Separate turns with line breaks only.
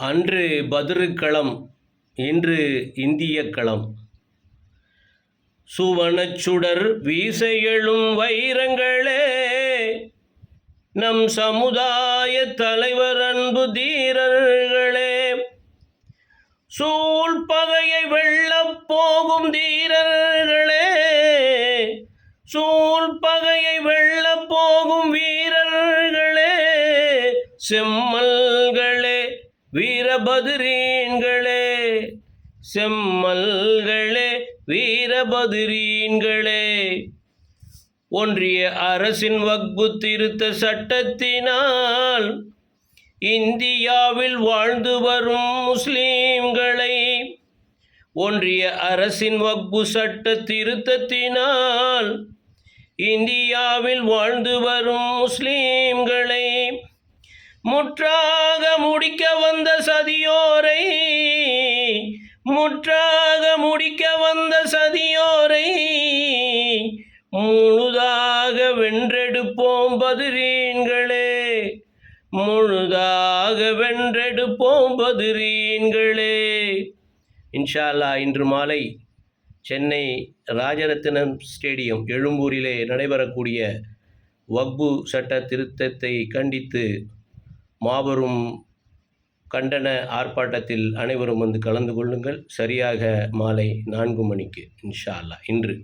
அன்று பத்ரு களம், இன்று இந்திய களம். சுவனச்சுடர் வீச எழும் வைரங்களே, நம் சமுதாய தலைவர் அன்பு தீரர்களே, சூழ்பகையை வெல்லப் போகும் தீரர்களே, சூழ்பகையை வெல்லப் போகும் வீரர்களே, செம்மல்களே வீரபத்ரீன்களே, செம்மல்களே வீரபத்ரீன்களே. ஒன்றிய அரசின் வக்பு திருத்த சட்டத்தினால் இந்தியாவில் வாழ்ந்து வரும் முஸ்லீம்களை, ஒன்றிய அரசின் வக்பு சட்ட திருத்தத்தினால் இந்தியாவில் வாழ்ந்து வரும் முஸ்லீம்களை முற்றாக முடிக்க வந்த சதியோரை, முற்றாக முடிக்க வந்த சதியோரை முழுதாக வென்றெடுப்போம் பத்ரீன்களே, முழுதாக வென்றெடுப்போம் பத்ரீன்களே. இன்ஷா அல்லாஹ் இன்று மாலை சென்னை ராஜரத்தினம் ஸ்டேடியம் எழும்பூரிலே நடைபெறக்கூடிய வக்பு சட்ட திருத்தத்தை கண்டித்து மாபெரும் கண்டன ஆர்ப்பாட்டத்தில் அனைவரும் வந்து கலந்து கொள்ளுங்கள். சரியாக மாலை 4 மணிக்கு இன்ஷா அல்லாஹ் இன்று.